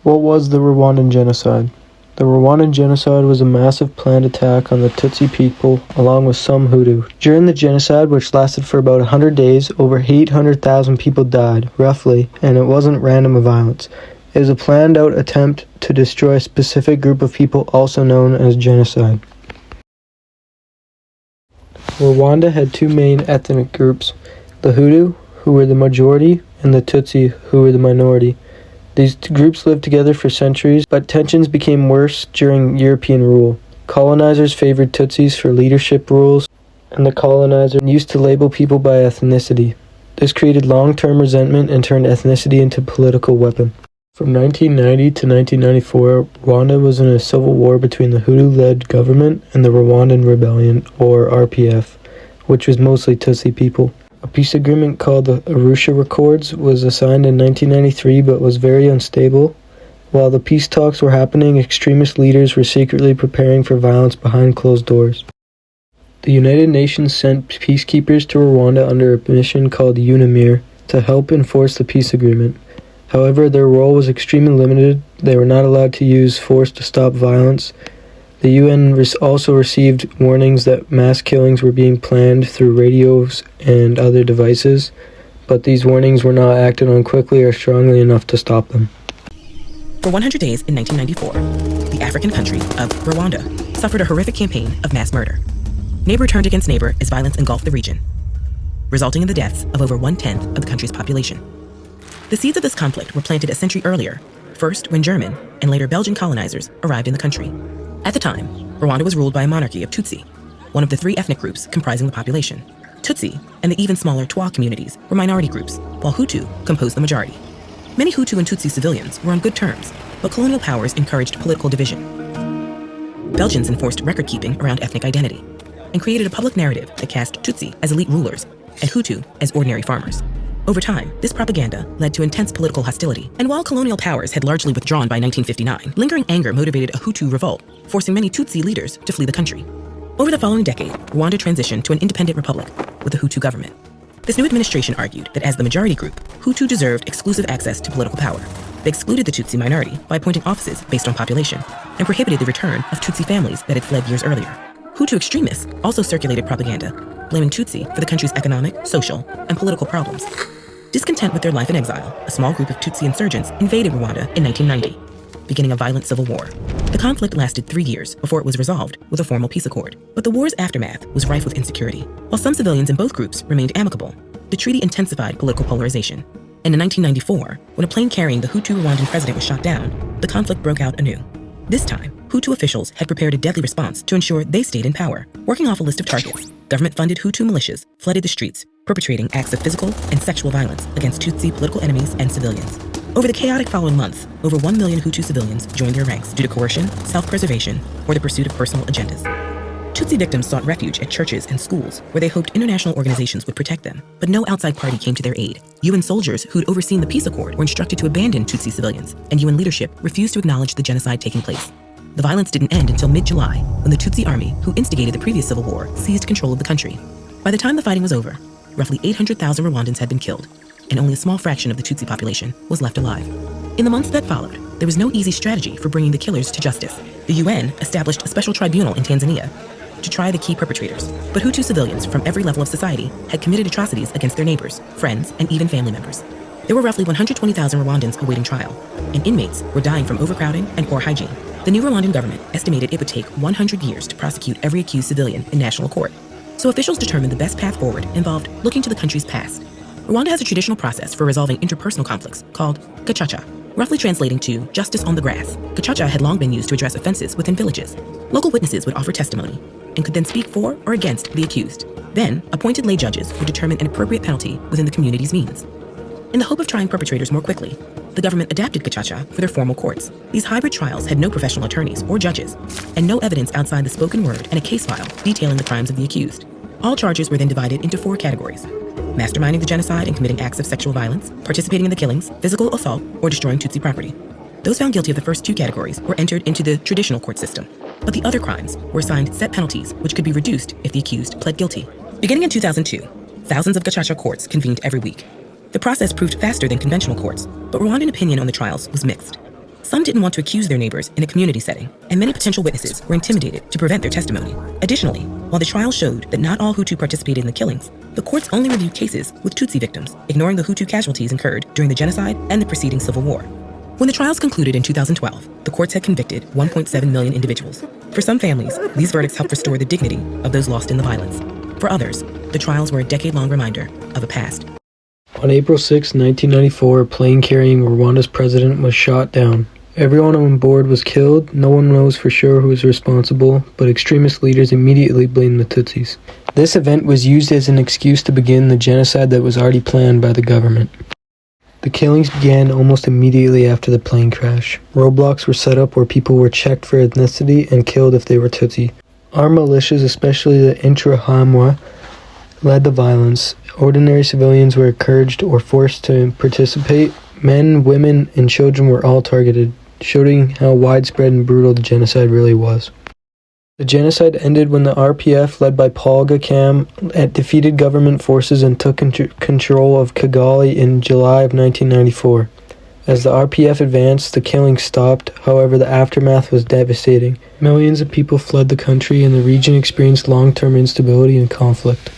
What was the Rwandan genocide? The Rwandan genocide was a massive planned attack on the Tutsi people, along with some Hutu. During the genocide, which lasted for about 100 days, over 800,000 people died, roughly, and it wasn't random violence. It was a planned-out attempt to destroy a specific group of people, also known as genocide. Rwanda had two main ethnic groups, the Hutu, who were the majority, and the Tutsi, who were the minority. These groups lived together for centuries, but tensions became worse during European rule. Colonizers favored Tutsis for leadership roles, and the colonizer used to label people by ethnicity. This created long-term resentment and turned ethnicity into a political weapon. From 1990 to 1994, Rwanda was in a civil war between the Hutu-led government and the Rwandan Rebellion, or RPF, which was mostly Tutsi people. A peace agreement called the Arusha Accords was signed in 1993 but was very unstable. While the peace talks were happening, extremist leaders were secretly preparing for violence behind closed doors. The United Nations sent peacekeepers to Rwanda under a mission called UNAMIR to help enforce the peace agreement. However, their role was extremely limited. They were not allowed to use force to stop violence. The UN also received warnings that mass killings were being planned through radios and other devices, but these warnings were not acted on quickly or strongly enough to stop them. For 100 days in 1994, the African country of Rwanda suffered a horrific campaign of mass murder. Neighbor turned against neighbor as violence engulfed the region, resulting in the deaths of over 1/10 of the country's population. The seeds of this conflict were planted a century earlier, first when German and later Belgian colonizers arrived in the country. At the time, Rwanda was ruled by a monarchy of Tutsi, one of the three ethnic groups comprising the population. Tutsi and the even smaller Twa communities were minority groups, while Hutu composed the majority. Many Hutu and Tutsi civilians were on good terms, but colonial powers encouraged political division. Belgians enforced record-keeping around ethnic identity and created a public narrative that cast Tutsi as elite rulers and Hutu as ordinary farmers. Over time, this propaganda led to intense political hostility, and while colonial powers had largely withdrawn by 1959, lingering anger motivated a Hutu revolt, forcing many Tutsi leaders to flee the country. Over the following decade, Rwanda transitioned to an independent republic with a Hutu government. This new administration argued that as the majority group, Hutu deserved exclusive access to political power. They excluded the Tutsi minority by appointing offices based on population, and prohibited the return of Tutsi families that had fled years earlier. Hutu extremists also circulated propaganda, blaming Tutsi for the country's economic, social, and political problems. Discontent with their life in exile, a small group of Tutsi insurgents invaded Rwanda in 1990, beginning a violent civil war. The conflict lasted 3 years before it was resolved with a formal peace accord. But the war's aftermath was rife with insecurity. While some civilians in both groups remained amicable, the treaty intensified political polarization. And in 1994, when a plane carrying the Hutu Rwandan president was shot down, the conflict broke out anew. This time, Hutu officials had prepared a deadly response to ensure they stayed in power. Working off a list of targets, government-funded Hutu militias flooded the streets, perpetrating acts of physical and sexual violence against Tutsi political enemies and civilians. Over the chaotic following months, over 1 million Hutu civilians joined their ranks due to coercion, self-preservation, or the pursuit of personal agendas. Tutsi victims sought refuge at churches and schools where they hoped international organizations would protect them, but no outside party came to their aid. UN soldiers who'd overseen the peace accord were instructed to abandon Tutsi civilians, and UN leadership refused to acknowledge the genocide taking place. The violence didn't end until mid-July, when the Tutsi army, who instigated the previous civil war, seized control of the country. By the time the fighting was over, roughly 800,000 Rwandans had been killed, and only a small fraction of the Tutsi population was left alive. In the months that followed, there was no easy strategy for bringing the killers to justice. The UN established a special tribunal in Tanzania to try the key perpetrators, but Hutu civilians from every level of society had committed atrocities against their neighbors, friends, and even family members. There were roughly 120,000 Rwandans awaiting trial, and inmates were dying from overcrowding and poor hygiene. The new Rwandan government estimated it would take 100 years to prosecute every accused civilian in national court. So officials determined the best path forward involved looking to the country's past. Rwanda has a traditional process for resolving interpersonal conflicts called gacaca, roughly translating to justice on the grass. Gacaca had long been used to address offenses within villages. Local witnesses would offer testimony and could then speak for or against the accused. Then, appointed lay judges would determine an appropriate penalty within the community's means. In the hope of trying perpetrators more quickly, the government adapted gacaca for their formal courts. These hybrid trials had no professional attorneys or judges, and no evidence outside the spoken word and a case file detailing the crimes of the accused. All charges were then divided into 4 categories: masterminding the genocide and committing acts of sexual violence, participating in the killings, physical assault, or destroying Tutsi property. Those found guilty of the first 2 categories were entered into the traditional court system, but the other crimes were assigned set penalties which could be reduced if the accused pled guilty. Beginning in 2002, thousands of gacaca courts convened every week. The process proved faster than conventional courts, but Rwandan opinion on the trials was mixed. Some didn't want to accuse their neighbors in a community setting, and many potential witnesses were intimidated to prevent their testimony. Additionally, while the trial showed that not all Hutu participated in the killings, the courts only reviewed cases with Tutsi victims, ignoring the Hutu casualties incurred during the genocide and the preceding civil war. When the trials concluded in 2012, the courts had convicted 1.7 million individuals. For some families, these verdicts helped restore the dignity of those lost in the violence. For others, the trials were a decade-long reminder of a past. On April 6, 1994, a plane carrying Rwanda's president was shot down. Everyone on board was killed. No one knows for sure who was responsible, but extremist leaders immediately blamed the Tutsis. This event was used as an excuse to begin the genocide that was already planned by the government. The killings began almost immediately after the plane crash. Roadblocks were set up where people were checked for ethnicity and killed if they were Tutsi. Armed militias, especially the Interahamwe, led the violence. Ordinary civilians were encouraged or forced to participate. Men, women, and children were all targeted, showing how widespread and brutal the genocide really was. The genocide ended when the RPF, led by Paul Gakam, defeated government forces and took control of Kigali in July of 1994. As the RPF advanced, the killing stopped. However, the aftermath was devastating. Millions of people fled the country, and the region experienced long-term instability and conflict.